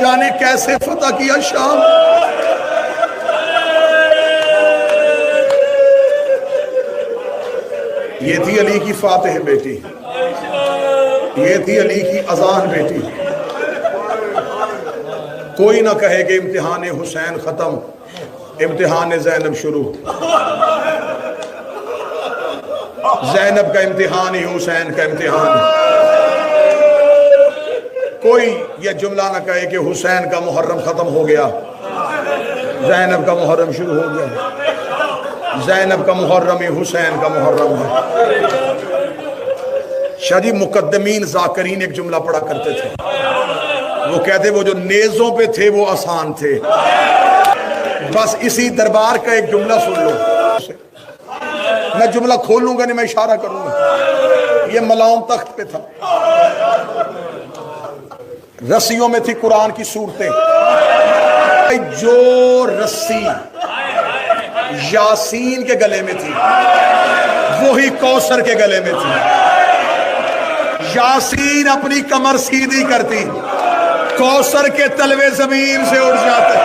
جانے کیسے فتح کیا شام. یہ تھی علی کی فاتح بیٹی, یہ تھی علی کی اذان بیٹی. کوئی نہ کہے کہ امتحان حسین ختم, امتحان زینب شروع. زینب کا امتحان ہی حسین کا امتحان ہے. کوئی یہ جملہ نہ کہے کہ حسین کا محرم ختم ہو گیا, زینب کا محرم شروع ہو گیا. زینب کا محرم ہی حسین کا محرم ہے. شاہ جی مقدمین ذاکرین ایک جملہ پڑھا کرتے تھے, وہ کہتے وہ جو نیزوں پہ تھے وہ آسان تھے. بس اسی دربار کا ایک جملہ سن لو, میں جملہ کھولوں گا نہیں, میں اشارہ کروں گا. یہ ملاؤں تخت پہ تھا, رسیوں میں تھی قرآن کی صورتیں. جو رسی یاسین کے گلے میں تھی وہی کوثر کے گلے میں تھی. یاسین اپنی کمر سیدھی کرتی, کوثر کے تلوے زمین سے اڑ جاتے.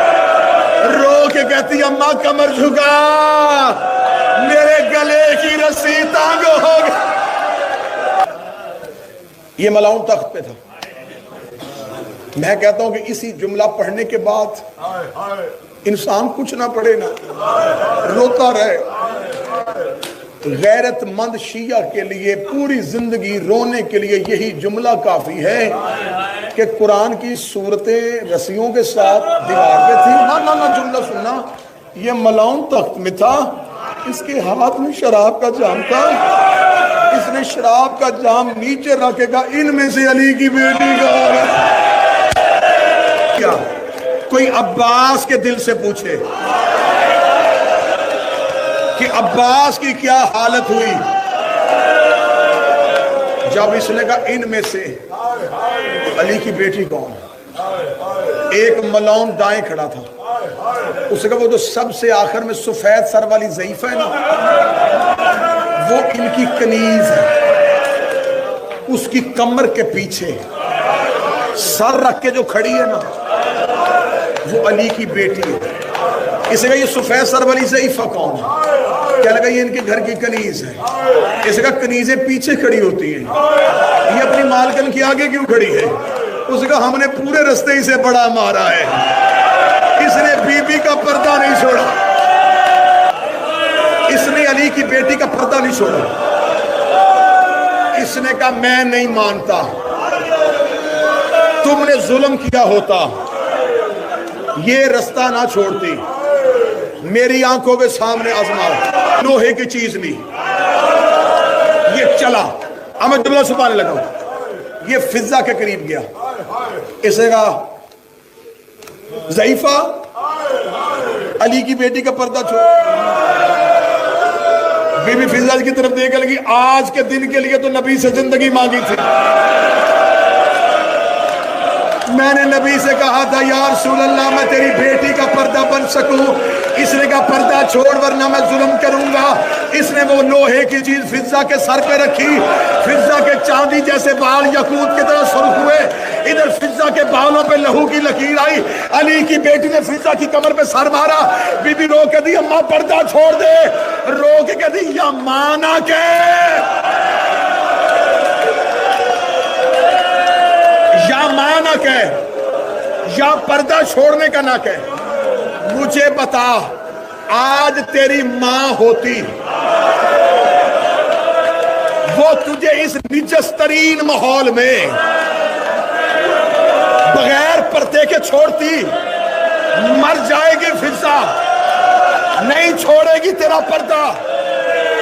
رو کے کہتی اماں کمر جھکا, میرے گلے کی رسی تانگ ہو گئی. یہ ملاؤں تخت پہ تھا. میں کہتا ہوں کہ اسی جملہ پڑھنے کے بعد انسان کچھ نہ پڑھے نا, روتا رہے. غیرت مند شیعہ کے لیے پوری زندگی رونے کے لیے یہی جملہ کافی ہے کہ قرآن کی صورتیں رسیوں کے ساتھ دیوار پہ تھی. نہ جملہ سننا, یہ ملاؤں تخت میں تھا, اس کے ہاتھ میں شراب کا جام تھا, اس نے شراب کا جام نیچے رکھے گا, ان میں سے علی کی بیٹی کا. کیا کوئی عباس کے دل سے پوچھے کہ عباس کی کیا حالت ہوئی جب اس نے کہا ان میں سے علی کی بیٹی کون. ایک ملعون دائیں کھڑا تھا, اس نے کہا وہ جو سب سے آخر میں سفید سر والی ضعیفہ ہے نا, وہ ان کی کنیز ہے. اس کی کمر کے پیچھے سر رکھ کے جو کھڑی ہے نا وہ علی کی بیٹی ہے. اس نے کہا یہ سفید سر والی ضعیفہ کون ہے؟ کیا لگا یہ ان کے گھر کی کنیز ہے. اس نے کہا کنیزیں پیچھے کھڑی ہوتی ہیں, یہ اپنی مالکن کی آگے کیوں کھڑی ہے؟ اس نے کہا ہم نے پورے رستے ہی سے بڑا مارا ہے, اس نے بی بی کا پردہ نہیں چھوڑا, اس نے علی کی بیٹی کا پردہ نہیں چھوڑا. اس نے کہا میں نہیں مانتا, تم نے ظلم کیا ہوتا یہ رستہ نہ چھوڑتی, میری آنکھوں کے سامنے آزما. لوہے کی چیز لی, یہ چلا. اب میں جملہ چھپانے لگا, یہ فضا کے قریب گیا. اس نے کہا ضعیفہ علی کی بیٹی کا پردہ چھوڑ. بی بی فضا کی طرف دیکھنے لگی, آج کے دن کے لیے تو نبی سے زندگی مانگی تھی. میں نے نبی سے کہا تھا یا رسول اللہ میں تیری بیٹی کا پردہ بن سکوں. اس نے کہا پردہ چھوڑ ورنہ میں ظلم کروں گا. اس نے وہ لوہے کی چیز فضا کے سر پہ رکھی, فضا کے چاندی جیسے بال یاقوت کی طرح سرخ ہوئے. ادھر فضا کے بالوں پہ لہو کی لکیر آئی. علی کی بیٹی نے فضا کی کمر پہ سر مارا. بی بی رو کے دی اماں پردہ چھوڑ دے. رو کے کہہ دی یا ماں نہ کہ, یا ماں نہ کہ, یا پردہ چھوڑنے کا نہ کہ. مجھے بتا آج تیری ماں ہوتی وہ تجھے اس نجس ترین ماحول میں بغیر پردے کے چھوڑتی. مر جائے گی فضا, نہیں چھوڑے گی تیرا پردہ.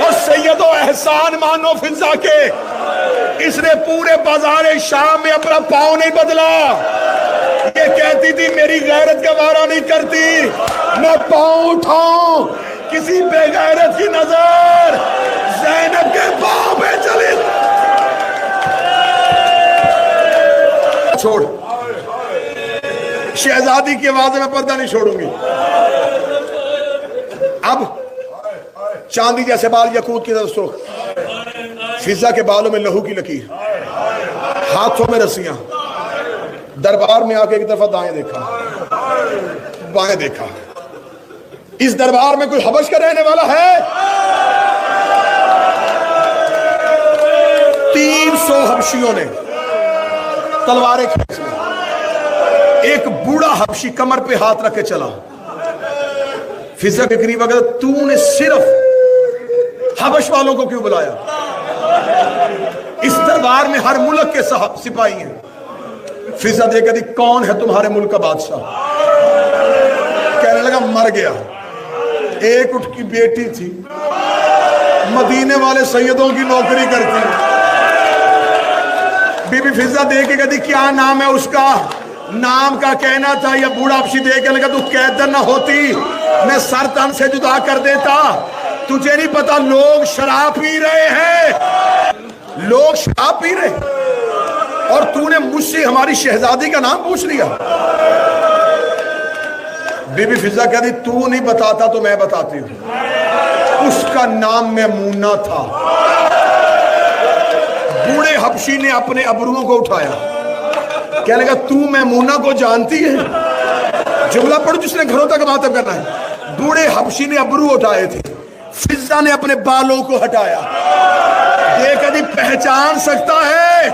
اور سید و احسان مانو فضا کے, اس نے پورے بازار شام میں اپنا پاؤں نہیں بدلا. یہ کہتی تھی میری غیرت کا وارہ نہیں کرتی, میں پاؤں اٹھاؤں کسی بے غیرت کی نظر زینب کے پاؤں پہ چلی. چھوڑ, شہزادی کی آواز میں پردہ نہیں چھوڑوں گی. اب چاندی جیسے بال یاقوت کی طرح سرخ, فضا کے بالوں میں لہو کی لکیر, ہاتھوں میں رسیاں, دربار میں آ کے ایک دفعہ دائیں دیکھا, بائیں دیکھا, اس دربار میں کوئی حبش کا رہنے والا ہے؟ 300 حبشیوں نے تلواریں کھینچ لی. ایک بوڑھا حبشی کمر پہ ہاتھ رکھ کے چلا, فضا کے قریب اگر تو نے صرف حبش والوں کو کیوں بلایا؟ اس دربار میں ہر ملک کے سپاہی ہیں. فضا دے کہتی کون ہے تمہارے ملک کا بادشاہ؟ کہنے لگا مر گیا. ایک اٹھ کی بیٹی تھی, مدینے والے سیدوں کی نوکری کرتی. بی بی فضا دے کے کہتی کیا نام ہے اس کا؟ نام کا کہنا تھا. یا بوڑھا حبشی دے کے لگا تو قیدر نہ ہوتی, میں سر تن سے جدا کر دیتا. تجھے نہیں پتا لوگ شراب پی رہے ہیں, لوگ شراب پی رہے ہیں, اور تو نے مجھ سے ہماری شہزادی کا نام پوچھ لیا. بی بی فضا کہتی تو نہیں بتاتا تو میں بتاتی ہوں. اس کا نام میمونہ تھا. بوڑھے حبشی نے اپنے ابروؤں کو اٹھایا, کہنے لگا تو میمونہ کو جانتی ہے؟ جملہ پڑھو جس نے گھروں تک باتیں کرنا ہے. بوڑھے حبشی نے ابرو اٹھائے تھے, فضا نے اپنے بالوں کو ہٹایا. دیکھ دی پہچان سکتا ہے,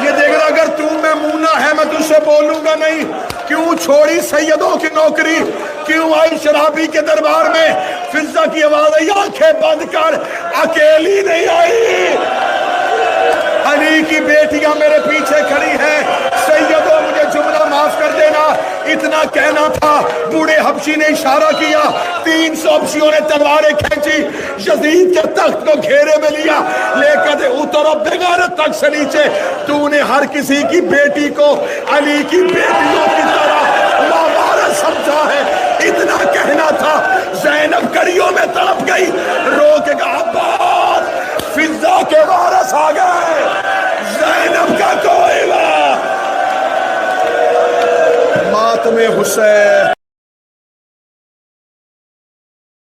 یہ دیکھ رہا اگر تو میمونہ ہے میں تجھ سے بولوں گا نہیں. کیوں چھوڑی سیدوں کی نوکری, کیوں آئی شرابی کے دربار میں؟ فضا کی آواز آئی آنکھیں بند کر, اکیلی نہیں آئی, علی کی بیٹیاں میرے پیچھے کھڑی ہیں. سیدوں مجھے جملہ معاف کر دینا, اتنا کہنا تھا. بوڑھے حبشی نے اشارہ کیا, 300 حبشیوں نے تلواریں کھینچی, یزید کے تخت کو گھیرے میں لیا. لے کر اترو بغیرت تک سے نیچے. تو نے ہر کسی کی بیٹی کو علی کی بیٹیوں کی طرح لامارا سمجھا ہے. اتنا کہنا تھا. زینب کڑیوں میں تڑپ گئی, رو کے کہا عباس فضا کے وارث آ گئے, زینب کا کوئی ماتم حسین.